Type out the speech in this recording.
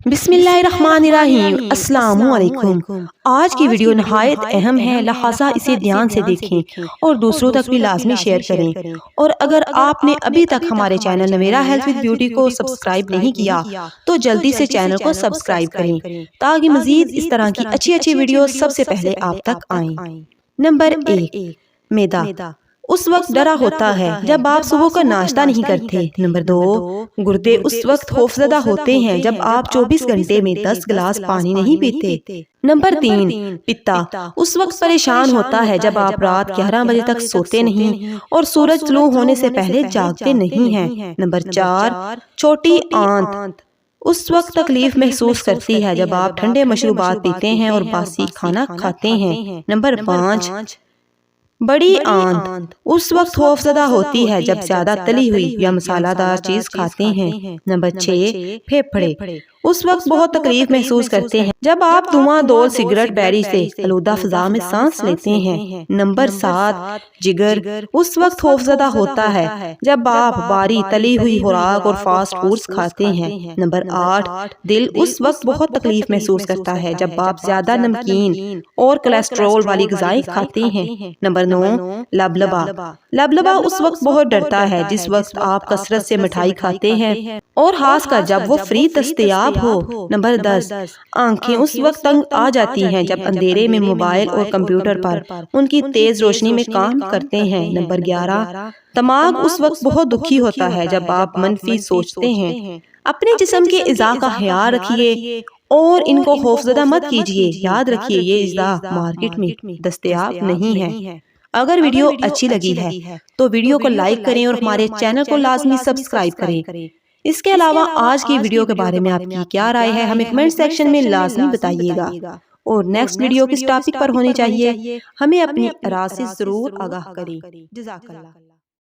بسم اللہ الرحمن الرحیم۔ السلام علیکم۔ آج کی ویڈیو نہایت اہم ہے، لہٰذا اسے دھیان سے دیکھیں اور دوسروں تک بھی لازمی شیئر کریں۔ اور اگر آپ نے ابھی تک ہمارے channel Naveera health with beauty کو سبسکرائب نہیں کیا تو جلدی سے چینل کو سبسکرائب کریں تاکہ مزید اس طرح کی اچھی ویڈیوز سب سے پہلے آپ تک آئیں۔ نمبر 1، معدہ اس وقت ڈرا ہوتا ہے جب آپ صبح کا ناشتہ نہیں کرتے۔ نمبر 2، گردے اس وقت خوفزدہ ہوتے ہیں جب آپ 24 گھنٹے میں 10 گلاس پانی نہیں پیتے۔ نمبر 3، پتا اس وقت پریشان ہوتا ہے جب آپ رات 11 بجے تک سوتے نہیں اور سورج طلوع ہونے سے پہلے جاگتے نہیں ہیں۔ نمبر 4، چھوٹی آنت اس وقت تکلیف محسوس کرتی ہے جب آپ ٹھنڈے مشروبات پیتے ہیں اور باسی کھانا کھاتے ہیں۔ نمبر 5، بڑی آنت اس وقت خوفزدہ ہوتی ہے جب زیادہ تلی ہوئی یا مسالہ دار چیز کھاتے ہیں۔ نمبر 6، پھیپھڑے اس وقت بہت تکلیف محسوس کرتے ہیں جب آپ دھواں دور سگریٹ بیری سے آلودہ فضا میں سانس لیتے ہیں۔ نمبر 7، جگر اس وقت خوفزدہ ہوتا ہے جب آپ باری تلی ہوئی خوراک اور فاسٹ فوڈز کھاتے ہیں۔ نمبر 8، دل اس وقت بہت تکلیف محسوس کرتا ہے جب آپ زیادہ نمکین اور کولیسٹرول والی غذائیں کھاتے ہیں۔ نمبر 9، لبلبا اس وقت بہت ڈرتا ہے جس وقت آپ کثرت سے مٹھائی کھاتے ہیں اور خاص کر جب وہ فری دستیاب ہو۔ نمبر 10، آنکھیں اس وقت تنگ آ جاتی ہیں جب اندھیرے میں موبائل اور کمپیوٹر پر ان کی تیز روشنی میں کام کرتے ہیں۔ نمبر 11، دماغ اس وقت بہت دکھی ہوتا ہے جب آپ منفی سوچتے ہیں۔ اپنے جسم کے اعضاء کا خیال رکھیے اور ان کو خوفزدہ مت کیجیے۔ یاد رکھیے یہ اعضاء مارکیٹ میں دستیاب نہیں ہے۔ اگر ویڈیو اچھی لگی ہے تو ویڈیو کو لائک کریں اور ہمارے چینل کو لازمی سبسکرائب کریں۔ اس کے علاوہ آج کی ویڈیو کے بارے میں آپ کی کیا رائے ہے ہمیں کمنٹ سیکشن میں لازمی بتائیے گا، اور نیکسٹ ویڈیو کس ٹاپک پر ہونی چاہیے ہمیں اپنی رائے سے ضرور آگاہ کریں۔ جزاک اللہ۔